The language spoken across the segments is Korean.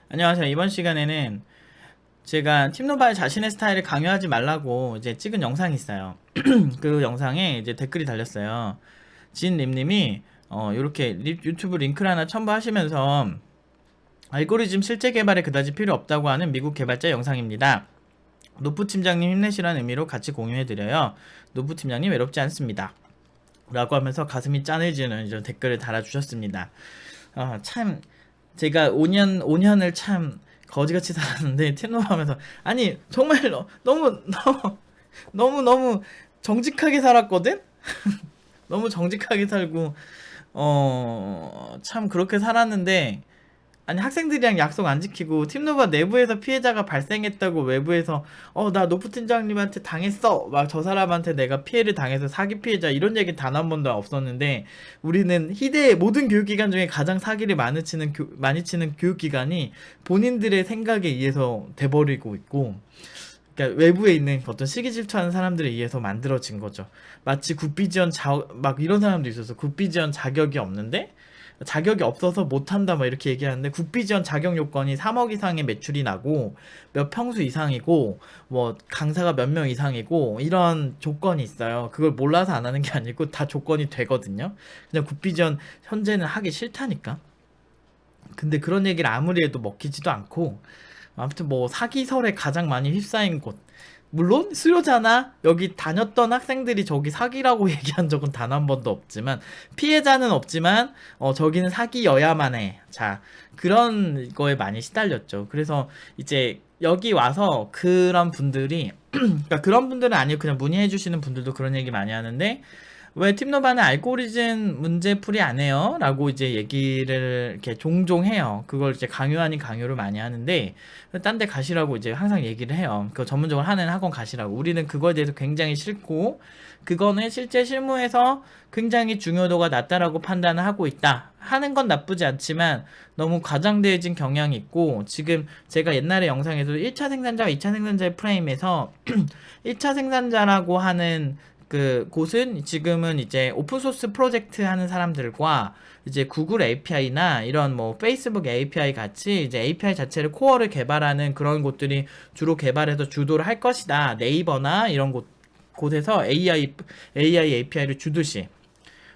안녕하세요. 이번 시간에는 제가 팀노바의 자신의 스타일을 강요하지 말라고 이제 찍은 영상이 있어요. 그 영상에 이제 댓글이 달렸어요. 진림님이 이렇게 유튜브 링크를 하나 첨부하시면서 알고리즘 실제 개발에 그다지 필요 없다고 하는 미국 개발자 영상입니다. 노프 팀장님 힘내시라는 의미로 같이 공유해드려요. 노프 팀장님 외롭지 않습니다. 라고 하면서 가슴이 짠해지는 이런 댓글을 달아주셨습니다. 참 제가 5년을 참 거지같이 살았는데 팀노바 하면서 아니 정말 너무 정직하게 살았거든? 너무 정직하게 살고 참 그렇게 살았는데 아니 학생들이랑 약속 안 지키고 팀노바 내부에서 피해자가 발생했다고 외부에서 나 노프 팀장님한테 당했어 막 저 사람한테 내가 피해를 당해서 사기 피해자 이런 얘기 단 한 번도 없었는데 우리는 희대의 모든 교육기관 중에 가장 사기를 많이 치는 교육기관이 본인들의 생각에 의해서 돼버리고 있고, 그러니까 외부에 있는 어떤 시기 질투하는 사람들에 의해서 만들어진 거죠. 마치 막 이런 사람도 있어서 국비지원 자격이 없는데 자격이 없어서 못한다 막 이렇게 얘기하는데, 국비지원 자격 요건이 3억 이상의 매출이 나고 몇 평수 이상이고 뭐 강사가 몇 명 이상이고 이런 조건이 있어요. 그걸 몰라서 안 하는 게 아니고 다 조건이 되거든요. 그냥 국비지원 현재는 하기 싫다니까. 근데 그런 얘기를 아무리 해도 먹히지도 않고, 아무튼 뭐 사기설에 가장 많이 휩싸인 곳, 물론 수요자나 여기 다녔던 학생들이 저기 사기라고 얘기한 적은 단 한 번도 없지만, 피해자는 없지만 저기는 사기여야만 해. 자, 그런 거에 많이 시달렸죠. 그래서 이제 여기 와서 그런 분들이 그러니까 그런 분들은 아니고 그냥 문의해 주시는 분들도 그런 얘기 많이 하는데, 왜 팀노바는 알고리즘 문제풀이 안 해요? 라고 이제 얘기를 이렇게 종종 해요. 그걸 이제 강요 아닌 강요를 많이 하는데, 딴 데 가시라고 이제 항상 얘기를 해요. 그거 전문적으로 하는 학원 가시라고. 우리는 그거에 대해서 굉장히 싫고, 그거는 실제 실무에서 굉장히 중요도가 낮다라고 판단을 하고 있다. 하는 건 나쁘지 않지만, 너무 과장되어진 경향이 있고, 지금 제가 옛날에 영상에서 1차 생산자와 2차 생산자의 프레임에서 1차 생산자라고 하는 그 곳은 지금은 이제 오픈소스 프로젝트 하는 사람들과 이제 구글 API나 이런 뭐 페이스북 API 같이 이제 API 자체를 코어를 개발하는 그런 곳들이 주로 개발해서 주도를 할 것이다. 네이버나 이런 곳에서 AI API를 주듯이,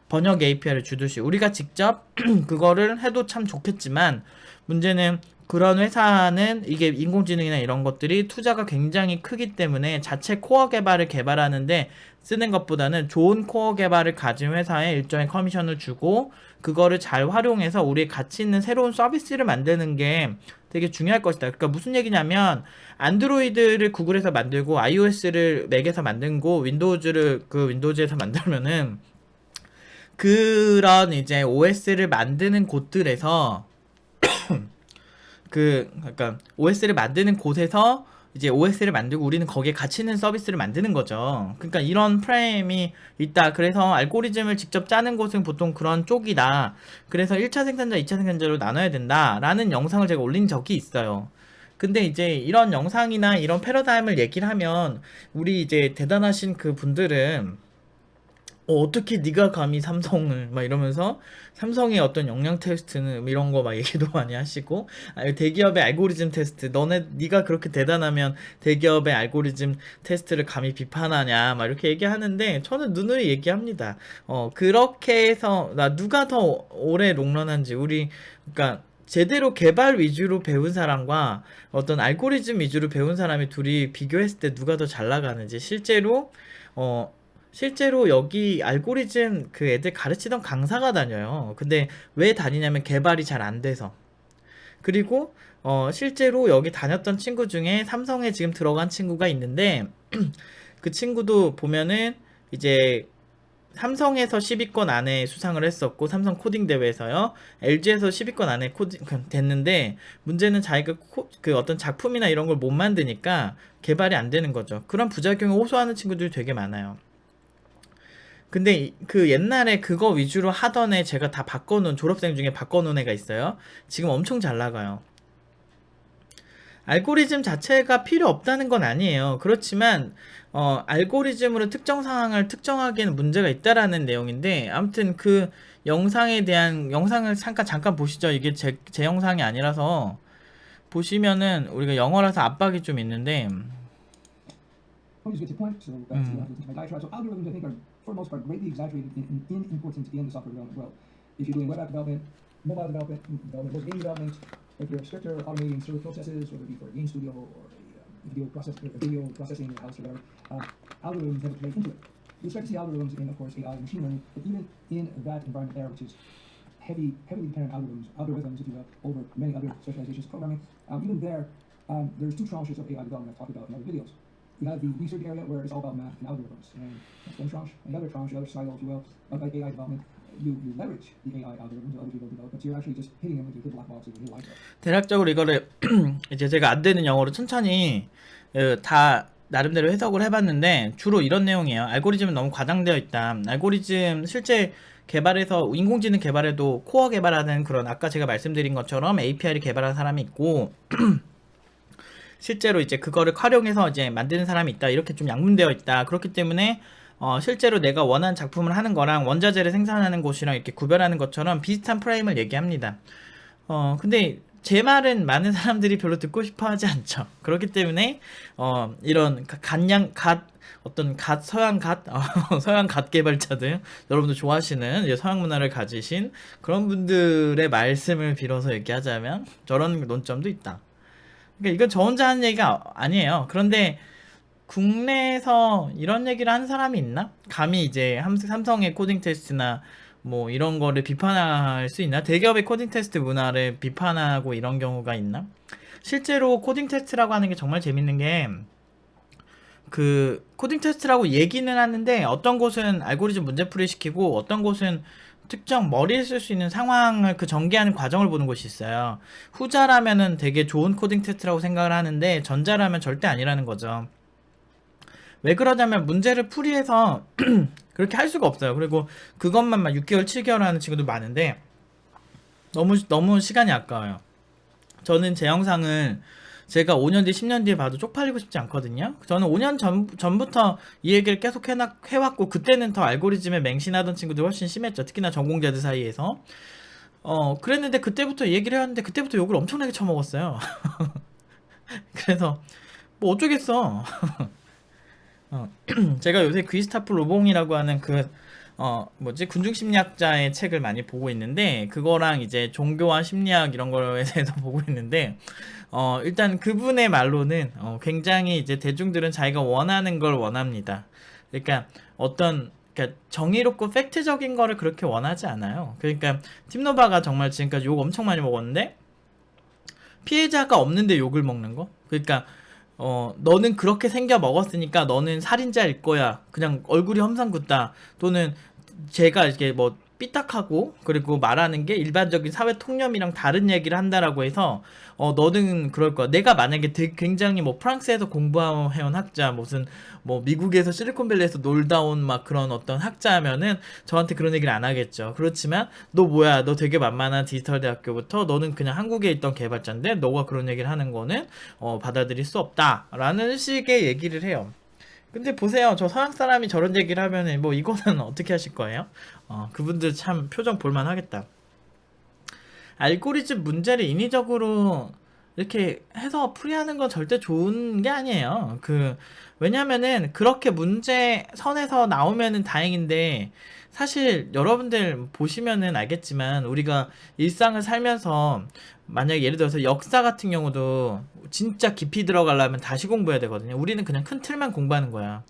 번역 API를 주듯이 우리가 직접 그거를 해도 참 좋겠지만, 문제는 그런 회사는 이게 인공지능이나 이런 것들이 투자가 굉장히 크기 때문에 자체 코어 개발을 개발하는데 쓰는 것보다는 좋은 코어 개발을 가진 회사에 일정의 커미션을 주고 그거를 잘 활용해서 우리의 가치 있는 새로운 서비스를 만드는 게 되게 중요할 것이다. 그러니까 무슨 얘기냐면, 안드로이드를 구글에서 만들고 iOS를 맥에서 만들고 윈도우즈를 윈도우즈에서 만들면은 그런 이제 OS를 만드는 곳들에서 그러니까 OS를 만드는 곳에서 이제 OS를 만들고 우리는 거기에 가치 있는 서비스를 만드는 거죠. 그러니까 이런 프레임이 있다. 그래서 알고리즘을 직접 짜는 곳은 보통 그런 쪽이다. 그래서 1차 생산자, 2차 생산자로 나눠야 된다라는 영상을 제가 올린 적이 있어요. 근데 이제 이런 영상이나 이런 패러다임을 얘기를 하면 우리 이제 대단하신 그 분들은 어떻게 네가 감히 삼성을 막 이러면서 삼성의 어떤 역량 테스트는 이런 거 막 얘기도 많이 하시고, 대기업의 알고리즘 테스트 네가 그렇게 대단하면 대기업의 알고리즘 테스트를 감히 비판하냐 막 이렇게 얘기하는데, 저는 누누이 얘기합니다. 그렇게 해서 나 누가 더 오래 롱런한지, 우리 그러니까 제대로 개발 위주로 배운 사람과 어떤 알고리즘 위주로 배운 사람이 둘이 비교했을 때 누가 더 잘 나가는지, 실제로 여기 알고리즘 그 애들 가르치던 강사가 다녀요. 근데 왜 다니냐면 개발이 잘 안 돼서. 그리고 실제로 여기 다녔던 친구 중에 삼성에 지금 들어간 친구가 있는데 그 친구도 보면은 이제 삼성에서 10위권 안에 수상을 했었고, 삼성 코딩 대회에서요. LG에서 10위권 안에 됐는데, 문제는 자기가 그 어떤 작품이나 이런 걸 못 만드니까 개발이 안 되는 거죠. 그런 부작용을 호소하는 친구들이 되게 많아요. 근데 그 옛날에 그거 위주로 하던 애 제가 다 바꿔놓은, 졸업생 중에 바꿔놓은 애가 있어요. 지금 엄청 잘 나가요. 알고리즘 자체가 필요 없다는 건 아니에요. 그렇지만 알고리즘으로 특정 상황을 특정하기에는 문제가 있다라는 내용인데, 아무튼 그 영상에 대한 영상을 잠깐 보시죠. 이게 제 영상이 아니라서 보시면은 우리가 영어라서 압박이 좀 있는데 Always get to point, so back to my diatribe. So algorithms, I think, are for the most part greatly exaggerated in importance in the software development world. If you're doing web app development, mobile development, most game development, if you're stricter automating server processes, whether it be for a game studio or a video processing in your house or whatever, algorithms have a play into it. You start to see algorithms in, of course, AI and machine learning, but even in that environment there, which is heavily dependent on algorithms, if you will, over many other specializations of programming, even there, there's two tranches of AI development I've talked about in other videos. You have the research area where it's all about math and algorithms, and that's one tranche. And the other tranche, the other silo, if you will, of like AI development, you leverage the AI algorithms that other people develop, but you're actually just hitting them with your little black box with your little light bulb. 대략적으로 이거를 이제 제가 안 되는 영어로 천천히 다 나름대로 해석을 해봤는데 주로 이런 내용이에요. 알고리즘은 너무 과장되어 있다. 알고리즘 실제 개발에서 인공지능 개발에도 코어 개발하는 그런 아까 제가 말씀드린 것처럼 API를 개발한 사람이 있고 실제로 이제 그거를 활용해서 이제 만드는 사람이 있다. 이렇게 좀 양분되어 있다. 그렇기 때문에 실제로 내가 원하는 작품을 하는 거랑 원자재를 생산하는 곳이랑 이렇게 구별하는 것처럼 비슷한 프레임을 얘기합니다. 근데 제 말은 많은 사람들이 별로 듣고 싶어 하지 않죠. 그렇기 때문에 이런 서양 갓 개발자들, 여러분들 좋아하시는 이제 서양 문화를 가지신 그런 분들의 말씀을 빌어서 얘기하자면 저런 논점도 있다. 그러니까 이건 저 혼자 하는 얘기가 아니에요. 그런데 국내에서 이런 얘기를 하는 사람이 있나? 감히 이제 삼성의 코딩 테스트나 뭐 이런 거를 비판할 수 있나? 대기업의 코딩 테스트 문화를 비판하고 이런 경우가 있나? 실제로 코딩 테스트라고 하는 게 정말 재밌는 게 그 코딩 테스트라고 얘기는 하는데 어떤 곳은 알고리즘 문제풀이 시키고 어떤 곳은 특정 머리에 쓸 수 있는 상황을 그 전개하는 과정을 보는 곳이 있어요. 후자라면은 되게 좋은 코딩 테스트라고 생각을 하는데 전자라면 절대 아니라는 거죠. 왜 그러냐면 문제를 풀이해서 그렇게 할 수가 없어요. 그리고 그것만 막 6개월, 7개월 하는 친구도 많은데 너무 시간이 아까워요. 저는 제 영상을 제가 5년 뒤, 10년 뒤에 봐도 쪽팔리고 싶지 않거든요. 저는 5년 전부터 이 얘기를 계속 해왔고 그때는 더 알고리즘에 맹신하던 친구들이 훨씬 심했죠. 특히나 전공자들 사이에서. 그랬는데 그때부터 얘기를 해왔는데 그때부터 욕을 엄청나게 쳐먹었어요. 그래서 뭐 어쩌겠어. 제가 요새 귀스타프 로봉이라고 하는 군중 심리학자의 책을 많이 보고 있는데 그거랑 이제 종교와 심리학 이런 거에 대해서 보고 있는데 일단 그분의 말로는 굉장히 이제 대중들은 자기가 원하는 걸 원합니다. 그러니까 그러니까 정의롭고 팩트적인 거를 그렇게 원하지 않아요. 그러니까 팀노바가 정말 지금까지 욕 엄청 많이 먹었는데 피해자가 없는데 욕을 먹는 거? 그러니까 너는 그렇게 생겨 먹었으니까 너는 살인자일 거야. 그냥 얼굴이 험상궂다. 또는 제가 이렇게 뭐 삐딱하고 그리고 말하는 게 일반적인 사회 통념이랑 다른 얘기를 한다라고 해서 너는 그럴 거야. 내가 만약에 굉장히 뭐 프랑스에서 공부해온 학자 무슨 뭐 미국에서 실리콘밸리에서 놀다 온 막 그런 어떤 학자면은 저한테 그런 얘기를 안 하겠죠. 그렇지만 너 뭐야? 너 되게 만만한 디지털 대학교부터 너는 그냥 한국에 있던 개발자인데 너가 그런 얘기를 하는 거는 받아들일 수 없다라는 식의 얘기를 해요. 근데 보세요. 저 서양 사람이 저런 얘기를 하면은 뭐 이거는 어떻게 하실 거예요? 그분들 참 표정 볼만 하겠다. 알고리즘 문제를 인위적으로 이렇게 해서 풀이하는 건 절대 좋은 게 아니에요. 왜냐면은 그렇게 문제 선에서 나오면은 다행인데 사실 여러분들 보시면은 알겠지만 우리가 일상을 살면서 만약에 예를 들어서 역사 같은 경우도 진짜 깊이 들어가려면 다시 공부해야 되거든요. 우리는 그냥 큰 틀만 공부하는 거야.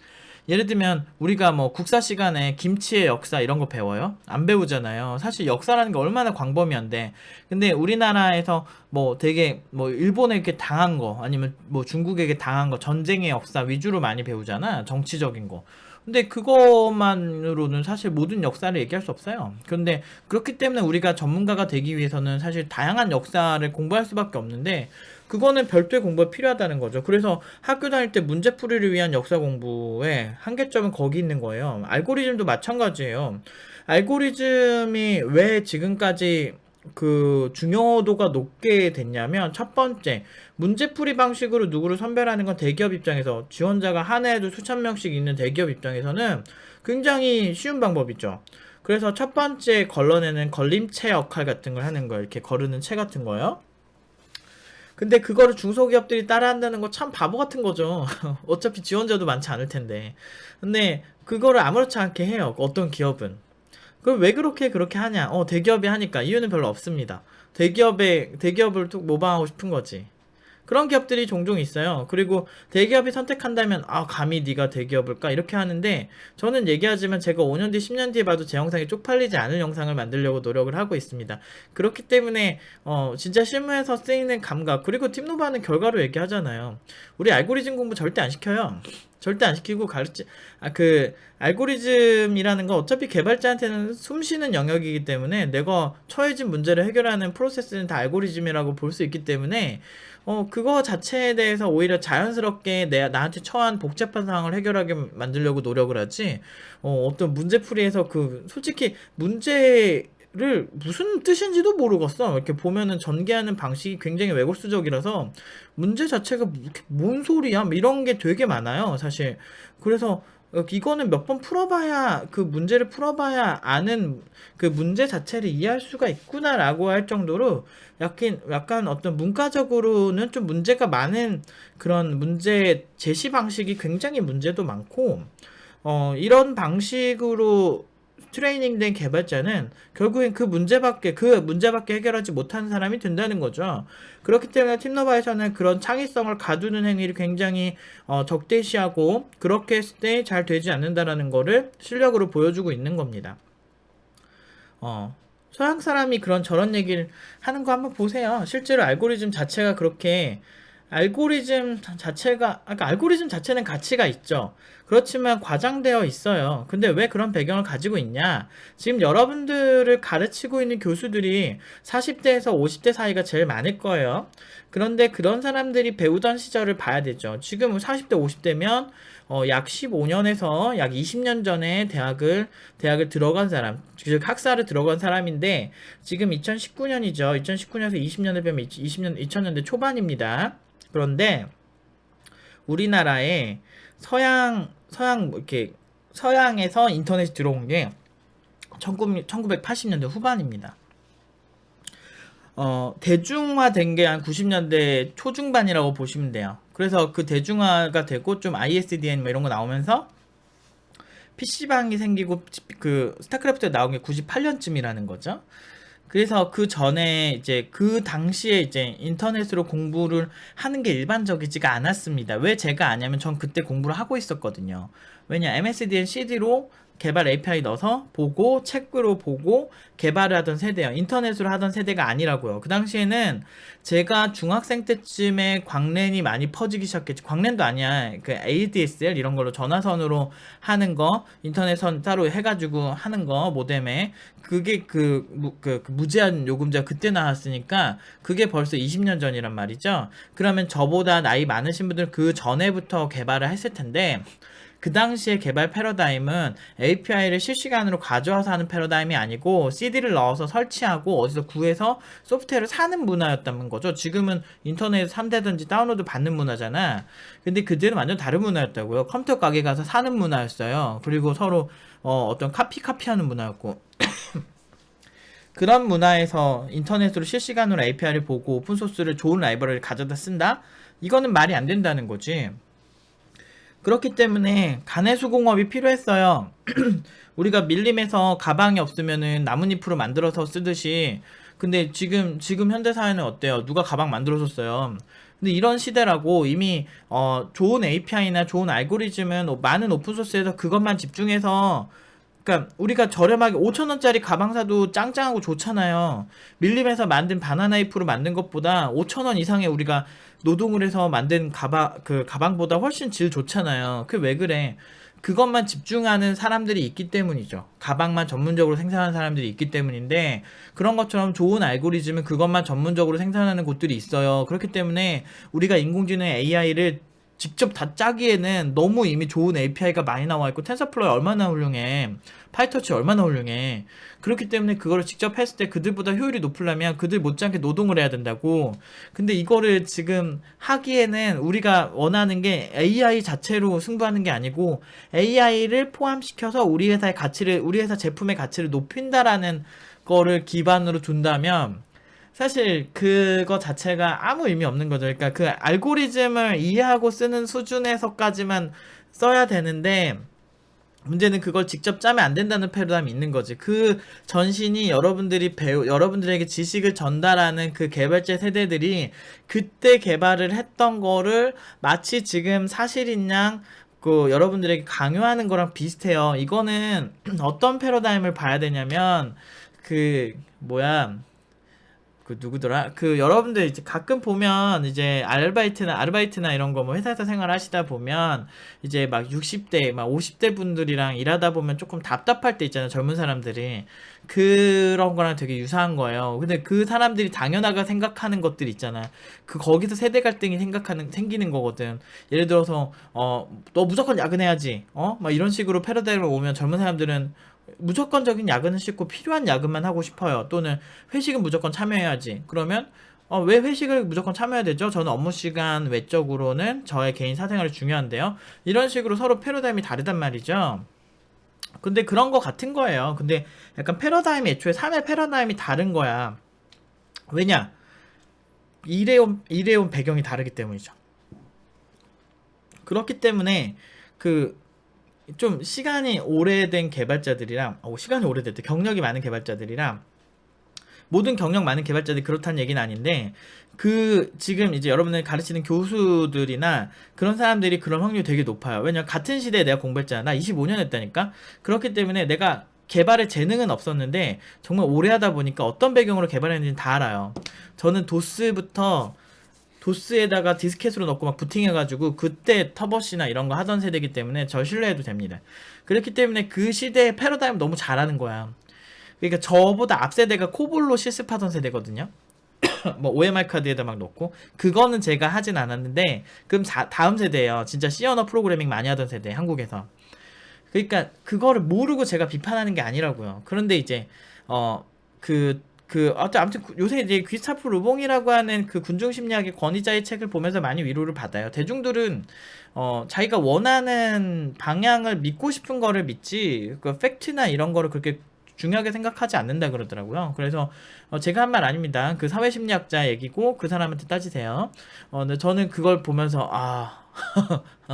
예를 들면 우리가 뭐 국사 시간에 김치의 역사 이런 거 배워요? 안 배우잖아요. 사실 역사라는 게 얼마나 광범위한데 근데 우리나라에서 뭐 되게 뭐 일본에게 당한 거 아니면 뭐 중국에게 당한 거 전쟁의 역사 위주로 많이 배우잖아. 정치적인 거. 근데 그것만으로는 사실 모든 역사를 얘기할 수 없어요. 그런데 그렇기 때문에 우리가 전문가가 되기 위해서는 사실 다양한 역사를 공부할 수밖에 없는데 그거는 별도의 공부가 필요하다는 거죠. 그래서 학교 다닐 때 문제풀이를 위한 역사 공부의 한계점은 거기 있는 거예요. 알고리즘도 마찬가지예요. 알고리즘이 왜 지금까지 그 중요도가 높게 됐냐면 첫 번째 문제풀이 방식으로 누구를 선별하는 건 대기업 입장에서 지원자가 한 해에도 수천 명씩 있는 대기업 입장에서는 굉장히 쉬운 방법이죠. 그래서 첫 번째 걸러내는 걸림체 역할 같은 걸 하는 거예요. 이렇게 거르는 채 같은 거요. 근데 그거를 중소기업들이 따라한다는 거 참 바보 같은 거죠. 어차피 지원자도 많지 않을 텐데. 근데 그거를 아무렇지 않게 해요. 어떤 기업은. 그럼 왜 그렇게 하냐? 대기업이 하니까. 이유는 별로 없습니다. 대기업을 툭 모방하고 싶은 거지. 그런 기업들이 종종 있어요. 그리고 대기업이 선택한다면 감히 네가 대기업을까? 이렇게 하는데 저는 얘기하지만 제가 5년 뒤 10년 뒤에 봐도 제 영상이 쪽팔리지 않을 영상을 만들려고 노력을 하고 있습니다. 그렇기 때문에 진짜 실무에서 쓰이는 감각, 그리고 팀노바는 결과로 얘기하잖아요. 우리 알고리즘 공부 절대 안 시켜요. 절대 안 시키고 알고리즘이라는 건 어차피 개발자한테는 숨쉬는 영역이기 때문에 내가 처해진 문제를 해결하는 프로세스는 다 알고리즘이라고 볼 수 있기 때문에 그거 자체에 대해서 오히려 자연스럽게 나한테 처한 복잡한 상황을 해결하게 만들려고 노력을 하지, 어떤 문제풀이에서 솔직히 문제를 무슨 뜻인지도 모르겠어. 이렇게 보면은 전개하는 방식이 굉장히 왜곡수적이라서 문제 자체가 뭔 소리야? 이런 게 되게 많아요, 사실. 그래서 이거는 몇 번 풀어봐야, 그 문제를 풀어봐야 아는 그 문제 자체를 이해할 수가 있구나라고 할 정도로 약간 어떤 문과적으로는 좀 문제가 많은 그런 문제 제시 방식이 굉장히 문제도 많고, 이런 방식으로 트레이닝된 개발자는 결국엔 그 문제밖에 해결하지 못하는 사람이 된다는 거죠. 그렇기 때문에 팀노바에서는 그런 창의성을 가두는 행위를 굉장히 적대시하고, 그렇게 했을 때 잘 되지 않는다라는 거를 실력으로 보여주고 있는 겁니다. 서양 사람이 저런 얘기를 하는 거 한번 보세요. 실제로 알고리즘 자체가 알고리즘 자체는 가치가 있죠. 그렇지만 과장되어 있어요. 근데 왜 그런 배경을 가지고 있냐? 지금 여러분들을 가르치고 있는 교수들이 40대에서 50대 사이가 제일 많을 거예요. 그런데 그런 사람들이 배우던 시절을 봐야 되죠. 지금 40대, 50대면 약 15년에서 약 20년 전에 대학을 들어간 사람, 즉 학사를 들어간 사람인데 지금 2019년이죠. 2019년에서 20년을 빼면 2000년대 초반입니다. 그런데 우리나라에 서양에서 인터넷이 들어온 게 1980년대 후반입니다. 대중화된 게 한 90년대 초중반이라고 보시면 돼요. 그래서 그 대중화가 되고 좀 ISDN 이런 거 나오면서 PC방이 생기고 스타크래프트가 나온 게 98년쯤이라는 거죠. 그래서 그 전에 그 당시에 인터넷으로 공부를 하는 게 일반적이지가 않았습니다. 왜 제가 아냐면 전 그때 공부를 하고 있었거든요. 왜냐, MSDN CD로 개발 API 넣어서 보고, 책으로 보고 개발을 하던 세대예요. 인터넷으로 하던 세대가 아니라고요. 그 당시에는 제가 중학생 때쯤에 광랜이 많이 퍼지기 시작했지. 광랜도 아니야. ADSL 이런 걸로 전화선으로 하는 거, 인터넷선 따로 해가지고 하는 거, 모뎀에. 그게 무제한 요금제가 그때 나왔으니까 그게 벌써 20년 전이란 말이죠. 그러면 저보다 나이 많으신 분들은 그 전에부터 개발을 했을 텐데, 그 당시에 개발 패러다임은 API를 실시간으로 가져와서 하는 패러다임이 아니고 CD를 넣어서 설치하고 어디서 구해서 소프트웨어를 사는 문화였다는 거죠. 지금은 인터넷 산다든지 다운로드 받는 문화잖아. 근데 그때는 완전 다른 문화였다고요. 컴퓨터 가게 가서 사는 문화였어요. 그리고 서로 어떤 카피하는 문화였고 그런 문화에서 인터넷으로 실시간으로 API를 보고 오픈소스를 좋은 라이브러리를 가져다 쓴다? 이거는 말이 안 된다는 거지. 그렇기 때문에 가내수공업이 필요했어요. 우리가 밀림에서 가방이 없으면은 나뭇잎으로 만들어서 쓰듯이. 근데 지금 현대사회는 어때요? 누가 가방 만들어줬어요. 근데 이런 시대라고. 이미 좋은 API나 좋은 알고리즘은 많은 오픈소스에서 그것만 집중해서, 그러니까 우리가 저렴하게 5,000원짜리 가방 사도 짱짱하고 좋잖아요. 밀림에서 만든 바나나잎으로 만든 것보다 5,000원 이상의 우리가 노동을 해서 만든 가방보다 훨씬 질 좋잖아요. 그게 왜 그래? 그것만 집중하는 사람들이 있기 때문이죠. 가방만 전문적으로 생산하는 사람들이 있기 때문인데, 그런 것처럼 좋은 알고리즘은 그것만 전문적으로 생산하는 곳들이 있어요. 그렇기 때문에 우리가 인공지능 AI를 직접 다 짜기에는 너무 이미 좋은 API가 많이 나와 있고, 텐서플로이 얼마나 훌륭해, 파이터치 얼마나 훌륭해. 그렇기 때문에 그거를 직접 했을 때 그들보다 효율이 높으려면 그들 못지않게 노동을 해야 된다고. 근데 이거를 지금 하기에는 우리가 원하는 게 AI 자체로 승부하는 게 아니고 AI를 포함시켜서 우리 회사 제품의 가치를 높인다라는 거를 기반으로 둔다면 사실 그거 자체가 아무 의미 없는 거죠. 그러니까 그 알고리즘을 이해하고 쓰는 수준에서까지만 써야 되는데 문제는 그걸 직접 짜면 안 된다는 패러다임이 있는 거지. 그 전신이 여러분들에게 지식을 전달하는 그 개발자 세대들이 그때 개발을 했던 거를 마치 지금 사실인 양 여러분들에게 강요하는 거랑 비슷해요. 이거는 어떤 패러다임을 봐야 되냐면 뭐야, 누구더라? 여러분들 이제 가끔 보면 이제 아르바이트나 이런 거 뭐 회사에서 생활하시다 보면 이제 막 60대, 막 50대 분들이랑 일하다 보면 조금 답답할 때 있잖아요. 젊은 사람들이. 그런 거랑 되게 유사한 거예요. 근데 그 사람들이 당연하게 생각하는 것들 있잖아요. 거기서 세대 갈등이 생기는 거거든. 예를 들어서, 너 무조건 야근해야지. 막 이런 식으로 패러다임을 오면 젊은 사람들은 무조건적인 야근은 싫고 필요한 야근만 하고 싶어요. 또는 회식은 무조건 참여해야지. 그러면 왜 회식을 무조건 참여해야 되죠? 저는 업무 시간 외적으로는 저의 개인 사생활이 중요한데요. 이런 식으로 서로 패러다임이 다르단 말이죠. 근데 그런 거 같은 거예요. 근데 약간 패러다임이 애초에 삶의 패러다임이 다른 거야. 왜냐? 일해온 배경이 다르기 때문이죠. 그렇기 때문에 좀 시간이 오래된 개발자들이랑 시간이 오래됐대 경력이 많은 개발자들이랑 모든 경력 많은 개발자들이 그렇다는 얘기는 아닌데 지금 이제 여러분들 가르치는 교수들이나 그런 사람들이 그런 확률이 되게 높아요. 왜냐면 같은 시대에 내가 공부했잖아. 나 25년 했다니까. 그렇기 때문에 내가 개발에 재능은 없었는데 정말 오래 하다 보니까 어떤 배경으로 개발했는지 다 알아요. 저는 도스에다가 디스켓으로 넣고 막 부팅해가지고 그때 터버시나 이런 거 하던 세대이기 때문에 저 신뢰해도 됩니다. 그렇기 때문에 그 시대의 패러다임 너무 잘하는 거야. 그러니까 저보다 앞세대가 코볼로 실습하던 세대거든요. 뭐 OMR 카드에다 막 넣고 그거는 제가 하진 않았는데 그럼 다음 세대예요. 진짜 C 언어 프로그래밍 많이 하던 세대 한국에서. 그러니까 그거를 모르고 제가 비판하는 게 아니라고요. 그런데 이제 아무튼 요새 이제 귀스타프 루봉이라고 하는 그 군중심리학의 권위자의 책을 보면서 많이 위로를 받아요. 대중들은 자기가 원하는 방향을 믿고 싶은 거를 믿지 팩트나 이런 거를 그렇게 중요하게 생각하지 않는다 그러더라고요. 그래서 제가 한 말 아닙니다. 그 사회심리학자 얘기고 그 사람한테 따지세요. 근데 저는 그걸 보면서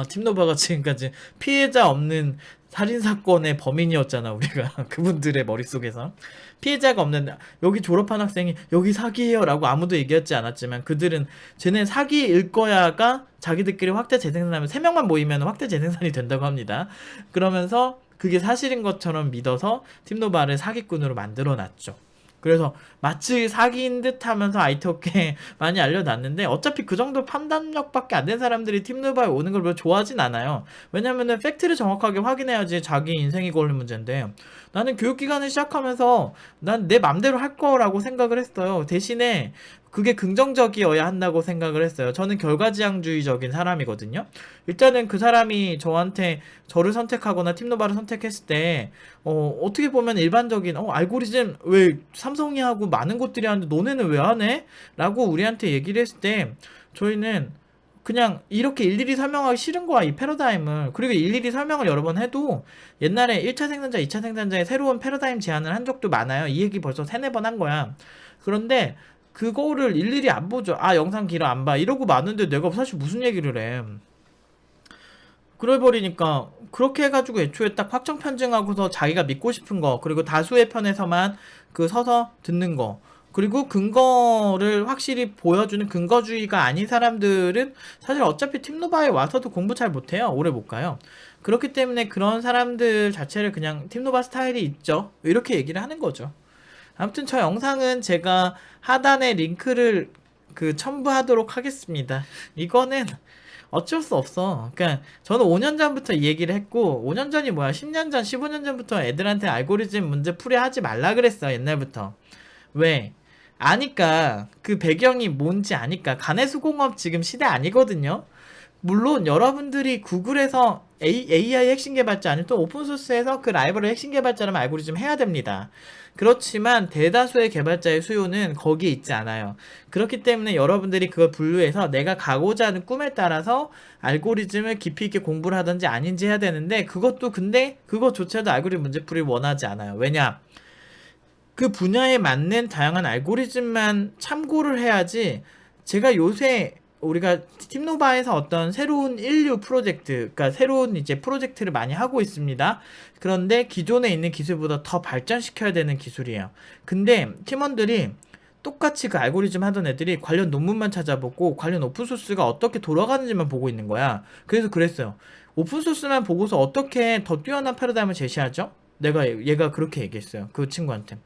팀노바가 지금까지 피해자 없는 살인사건의 범인이었잖아, 우리가. 그분들의 머릿속에서. 피해자가 없는, 여기 졸업한 학생이 여기 사기예요 라고 아무도 얘기하지 않았지만 그들은 쟤네 사기일 거야가 자기들끼리 확대 재생산하면 3명만 모이면 확대 재생산이 된다고 합니다. 그러면서 그게 사실인 것처럼 믿어서 팀노바를 사기꾼으로 만들어놨죠. 그래서 마치 사기인 듯 하면서 IT 업계에 많이 알려놨는데 어차피 그 정도 판단력밖에 안 된 사람들이 팀노바에 오는 걸 별로 좋아하진 않아요. 왜냐면은 팩트를 정확하게 확인해야지 자기 인생이 걸린 문제인데 나는 교육기관을 시작하면서 난 내 맘대로 할 거라고 생각을 했어요. 대신에 그게 긍정적이어야 한다고 생각을 했어요. 저는 결과지향주의적인 사람이거든요. 일단은 그 사람이 저를 선택하거나 팀노바를 선택했을 때 어떻게 보면 일반적인 알고리즘 왜 삼성이 하고 많은 곳들이 하는데 너네는 왜 안 해? 라고 우리한테 얘기를 했을 때 저희는 그냥 이렇게 일일이 설명하기 싫은 거야, 이 패러다임을. 그리고 일일이 설명을 여러 번 해도 옛날에 1차 생산자, 2차 생산자의 새로운 패러다임 제안을 한 적도 많아요. 이 얘기 벌써 3-4번 한 거야. 그런데 그거를 일일이 안 보죠. 영상 길어 안 봐. 이러고 마는데 내가 사실 무슨 얘기를 해. 그래버리니까 그렇게 해가지고 애초에 딱 확정 편증하고서 자기가 믿고 싶은 거 그리고 다수의 편에서만 서서 듣는 거 그리고 근거를 확실히 보여주는 근거주의가 아닌 사람들은 사실 어차피 팀노바에 와서도 공부 잘 못해요. 오래 못 가요. 그렇기 때문에 그런 사람들 자체를 그냥 팀노바 스타일이 있죠. 이렇게 얘기를 하는 거죠. 아무튼 저 영상은 제가 하단에 링크를 첨부하도록 하겠습니다. 이거는 어쩔 수 없어. 그러니까 저는 5년 전부터 이 얘기를 했고 5년 전이 뭐야 10년 전 15년 전부터 애들한테 알고리즘 문제 풀이 하지 말라 그랬어. 옛날부터. 왜? 아니까 그 배경이 뭔지 아니까 가내수공업 지금 시대 아니거든요. 물론 여러분들이 구글에서 AI 핵심 개발자 아니면 또 오픈소스에서 그 라이브러리 핵심 개발자라면 알고리즘 해야 됩니다. 그렇지만 대다수의 개발자의 수요는 거기에 있지 않아요. 그렇기 때문에 여러분들이 그걸 분류해서 내가 가고자 하는 꿈에 따라서 알고리즘을 깊이 있게 공부를 하든지 아닌지 해야 되는데 근데 그것조차도 알고리즘 문제풀이를 원하지 않아요. 왜냐? 그 분야에 맞는 다양한 알고리즘만 참고를 해야지. 제가 요새 우리가 팀노바에서 어떤 새로운 인류 프로젝트, 그러니까 새로운 이제 프로젝트를 많이 하고 있습니다. 그런데 기존에 있는 기술보다 더 발전시켜야 되는 기술이에요. 근데 팀원들이 똑같이 그 알고리즘 하던 애들이 관련 논문만 찾아보고 관련 오픈소스가 어떻게 돌아가는지만 보고 있는 거야. 그래서 그랬어요. 오픈소스만 보고서 어떻게 더 뛰어난 패러다임을 제시하죠? 얘가 그렇게 얘기했어요. 그 친구한테.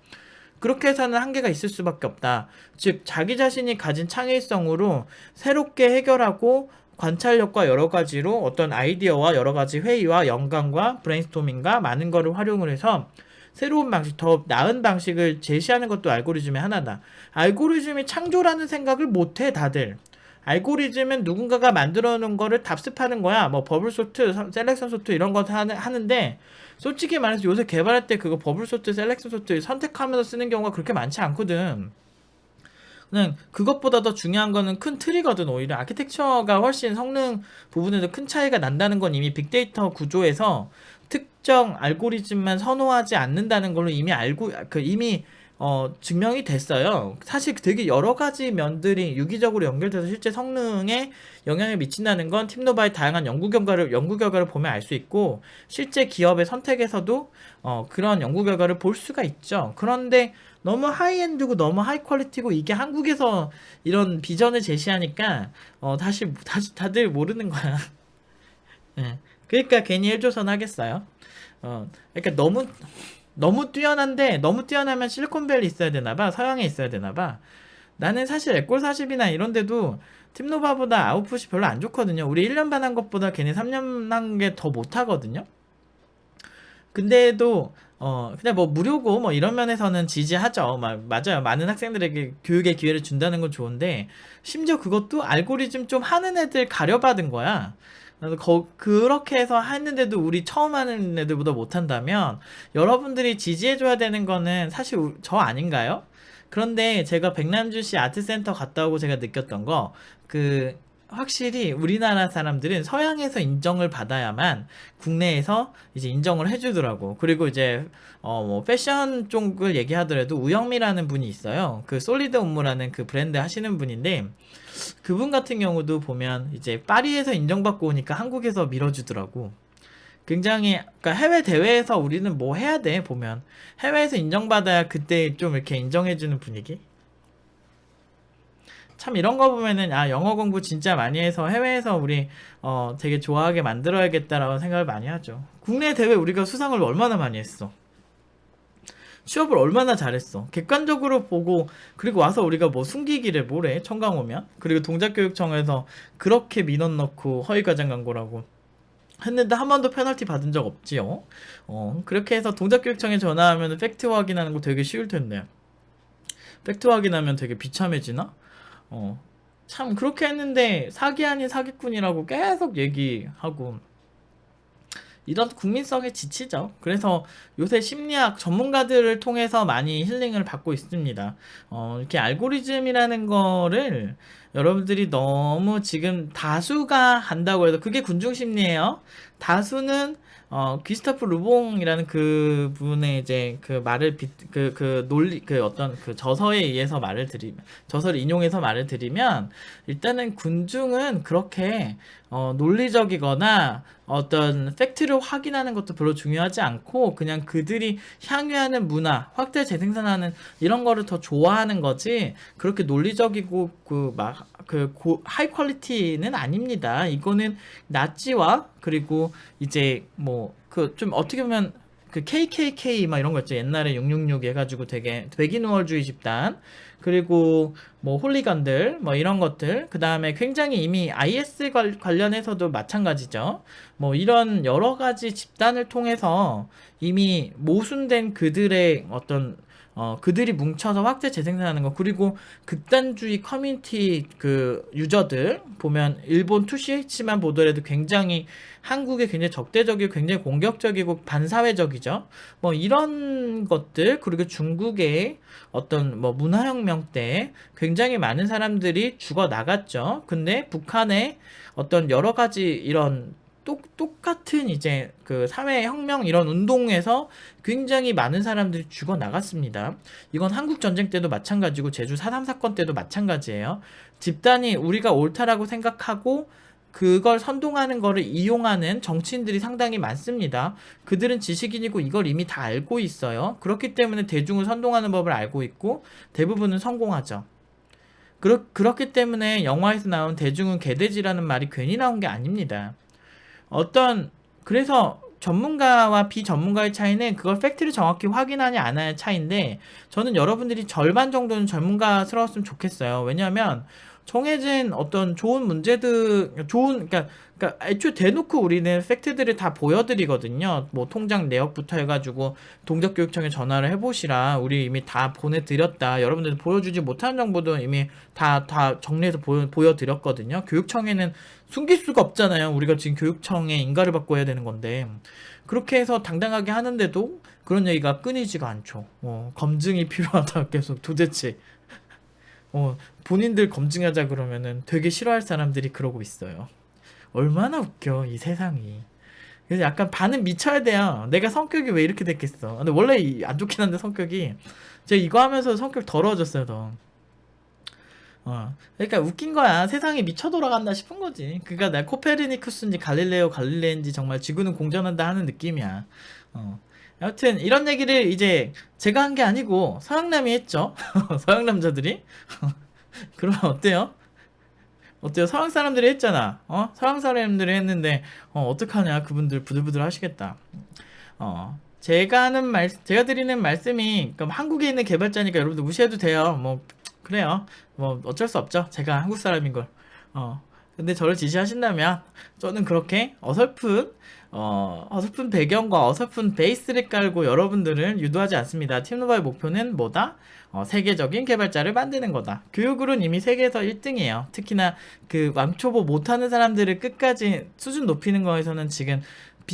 그렇게 해서는 한계가 있을 수밖에 없다. 즉, 자기 자신이 가진 창의성으로 새롭게 해결하고 관찰력과 여러 가지로 어떤 아이디어와 여러 가지 회의와 영감과 브레인스토밍과 많은 거를 활용을 해서 새로운 방식, 더 나은 방식을 제시하는 것도 알고리즘의 하나다. 알고리즘이 창조라는 생각을 못해, 다들. 알고리즘은 누군가가 만들어 놓은 거를 답습하는 거야. 뭐 버블 소트, 셀렉션 소트 이런 거 하는데 솔직히 말해서 요새 개발할 때 그거 버블 소트, 셀렉션 소트 선택하면서 쓰는 경우가 그렇게 많지 않거든. 그냥 그것보다 더 중요한 거는 큰 틀이거든. 오히려 아키텍처가 훨씬 성능 부분에서 큰 차이가 난다는 건 이미 빅데이터 구조에서 특정 알고리즘만 선호하지 않는다는 걸로 이미 이미 증명이 됐어요. 사실 되게 여러 가지 면들이 유기적으로 연결돼서 실제 성능에 영향을 미친다는 건 팀노바의 다양한 연구 결과를 보면 알 수 있고, 실제 기업의 선택에서도 그런 연구 결과를 볼 수가 있죠. 그런데 너무 하이엔드고 너무 하이 퀄리티고 이게 한국에서 이런 비전을 제시하니까 다들 모르는 거야. 예. 그러니까 괜히 1조선 하겠어요. 그러니까 너무 뛰어난데 너무 뛰어나면 실리콘밸리 있어야 되나봐. 서양에 있어야 되나봐. 나는 사실 에꼴 40이나 이런 데도 팀노바보다 아웃풋이 별로 안 좋거든요. 우리 1년 반 한 것보다 걔네 3년 한 게 더 못하거든요. 근데도 그냥 뭐 무료고 뭐 이런 면에서는 지지하죠. 맞아요. 많은 학생들에게 교육의 기회를 준다는 건 좋은데 심지어 그것도 알고리즘 좀 하는 애들 가려받은 거야. 그래서 그렇게 해서 했는데도 우리 처음 하는 애들보다 못한다면 여러분들이 지지해줘야 되는 거는 사실 저 아닌가요? 그런데 제가 백남주시 아트센터 갔다 오고 제가 느꼈던 거, 확실히 우리나라 사람들은 서양에서 인정을 받아야만 국내에서 이제 인정을 해주더라고. 그리고 이제 뭐 패션 쪽을 얘기하더라도 우영미라는 분이 있어요. 그 솔리드 업무라는 그 브랜드 하시는 분인데, 그분 같은 경우도 보면 이제 파리에서 인정받고 오니까 한국에서 밀어주더라고. 굉장히, 그러니까 해외 대회에서 우리는 뭐 해야 돼 보면 해외에서 인정받아야 그때 좀 이렇게 인정해주는 분위기. 참 이런 거 보면은 영어 공부 진짜 많이 해서 해외에서 우리 되게 좋아하게 만들어야겠다라고 생각을 많이 하죠. 국내 대회 우리가 수상을 얼마나 많이 했어. 취업을 얼마나 잘했어. 객관적으로 보고, 그리고 와서 우리가 뭐 숨기기를 뭐래 청강 오면, 그리고 동작교육청에서 그렇게 민원 넣고 허위과장 광고라고 했는데 한 번도 페널티 받은 적 없지요. 그렇게 해서 동작교육청에 전화하면 팩트 확인하는 거 되게 쉬울 텐데 팩트 확인하면 되게 비참해지나? 참 그렇게 했는데 사기 아닌 사기꾼이라고 계속 얘기하고 이런 국민성에 지치죠. 그래서 요새 심리학 전문가들을 통해서 많이 힐링을 받고 있습니다. 이렇게 알고리즘이라는 거를 여러분들이 너무 지금 다수가 한다고 해도 그게 군중심리예요. 다수는 귀스타프 루봉이라는 그 분의 이제 그 말을 논리 어떤 그 저서에 의해서 저서를 인용해서 말을 드리면, 일단은 군중은 그렇게 논리적이거나 어떤 팩트를 확인하는 것도 별로 중요하지 않고 그냥 그들이 향유하는 문화, 확대 재생산하는 이런 거를 더 좋아하는 거지, 그렇게 논리적이고 하이 퀄리티는 아닙니다. 이거는 나치와, 그리고 이제 뭐 좀 어떻게 보면 그 KKK 막 이런 거 있죠. 옛날에 666 해가지고 되게 백인우월주의 집단, 그리고 뭐 홀리건들 뭐 이런 것들, 그 다음에 굉장히 이미 IS 관련해서도 마찬가지죠. 뭐 이런 여러 가지 집단을 통해서 이미 모순된 그들의 어떤 그들이 뭉쳐서 확대 재생산하는 거, 그리고 극단주의 커뮤니티 유저들 보면 일본 2CH만 보더라도 굉장히 한국에 굉장히 적대적이고 굉장히 공격적이고 반사회적이죠. 뭐 이런 것들, 그리고 중국의 어떤 뭐 문화혁명 때 굉장히 많은 사람들이 죽어 나갔죠. 근데 북한의 어떤 여러 가지 이런 똑같은 이제 그 사회혁명 이런 운동에서 굉장히 많은 사람들이 죽어 나갔습니다. 이건 한국 전쟁 때도 마찬가지고 제주 4.3 사건 때도 마찬가지예요. 집단이 우리가 옳다라고 생각하고 그걸 선동하는 거를 이용하는 정치인들이 상당히 많습니다. 그들은 지식인이고 이걸 이미 다 알고 있어요. 그렇기 때문에 대중을 선동하는 법을 알고 있고 대부분은 성공하죠. 그렇기 때문에 영화에서 나온 대중은 개돼지라는 말이 괜히 나온 게 아닙니다. 그래서 전문가와 비전문가의 차이는 그걸 팩트를 정확히 확인하냐 안 하냐의 차이인데, 저는 여러분들이 절반 정도는 전문가스러웠으면 좋겠어요. 왜냐하면 정해진 어떤 좋은 문제들, 그러니까 애초에 대놓고 우리는 팩트들을 다 보여드리거든요. 뭐 통장 내역부터 해가지고 동작교육청에 전화를 해보시라. 우리 이미 다 보내드렸다. 여러분들 보여주지 못한 정보도 이미 다 정리해서 보여드렸거든요. 교육청에는 숨길 수가 없잖아요. 우리가 지금 교육청에 인가를 받고 해야 되는 건데. 그렇게 해서 당당하게 하는데도 그런 얘기가 끊이지가 않죠. 검증이 필요하다. 계속 도대체. 본인들 검증하자 그러면은 되게 싫어할 사람들이 그러고 있어요. 얼마나 웃겨, 이 세상이. 그래서 약간 반은 미쳐야 돼요. 내가 성격이 왜 이렇게 됐겠어. 근데 원래 안 좋긴 한데 성격이. 제가 이거 하면서 성격 더러워졌어요, 더. 그러니까 웃긴 거야. 세상이 미쳐 돌아간다 싶은 거지. 그러니까 내가 코페르니쿠스인지 갈릴레인지 정말 지구는 공전한다 하는 느낌이야. 아무튼 이런 얘기를 이제 제가 한 게 아니고 서양남이 했죠. 서양 남자들이. 그러면 어때요? 어때요? 서양 사람들이 했잖아. 서양 사람들이 했는데 어떡하냐? 그분들 부들부들 하시겠다. 제가 드리는 말씀이, 그럼 한국에 있는 개발자니까 여러분들 무시해도 돼요. 뭐 그래요. 뭐 어쩔 수 없죠. 제가 한국 사람인 걸. 근데 저를 지시하신다면 저는 그렇게 어설픈 배경과 어설픈 베이스를 깔고 여러분들을 유도하지 않습니다. 팀노바의 목표는 뭐다? 세계적인 개발자를 만드는 거다. 교육으로는 이미 세계에서 1등이에요. 특히나 그 왕초보 못하는 사람들을 끝까지 수준 높이는 거에서는 지금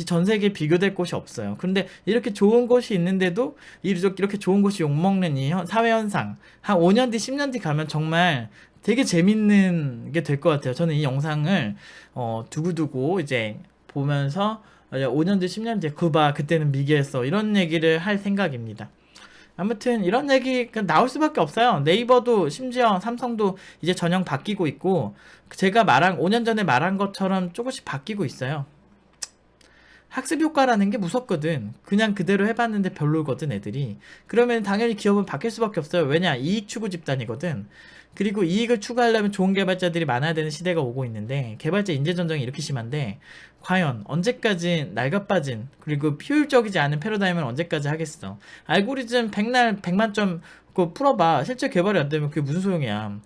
전 세계에 비교될 곳이 없어요. 그런데 이렇게 좋은 곳이 있는데도 이렇게 좋은 곳이 욕먹는 이 사회 현상, 한 5년 뒤 10년 뒤 가면 정말 되게 재밌는 게 될 것 같아요. 저는 이 영상을 두고두고 이제 보면서 5년 뒤 10년 뒤에 그때는 미개했어, 이런 얘기를 할 생각입니다. 아무튼 이런 얘기 나올 수밖에 없어요. 네이버도 심지어 삼성도 이제 전형 바뀌고 있고, 제가 5년 전에 말한 것처럼 조금씩 바뀌고 있어요. 학습 효과라는 게 무섭거든. 그냥 그대로 해봤는데 별로거든, 애들이. 그러면 당연히 기업은 바뀔 수밖에 없어요. 왜냐? 이익 추구 집단이거든. 그리고 이익을 추구하려면 좋은 개발자들이 많아야 되는 시대가 오고 있는데, 개발자 인재 전쟁이 이렇게 심한데 과연 언제까지 낡아빠진 그리고 효율적이지 않은 패러다임을 언제까지 하겠어. 알고리즘 100만점 그거 풀어봐. 실제 개발이 안 되면 그게 무슨 소용이야.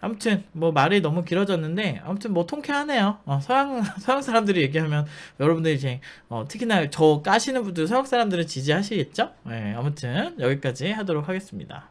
아무튼 뭐 말이 너무 길어졌는데, 아무튼 뭐 통쾌하네요. 서양 사람들이 얘기하면 여러분들이 이제 특히나 저 까시는 분들 서양 사람들은 지지하시겠죠? 네, 아무튼 여기까지 하도록 하겠습니다.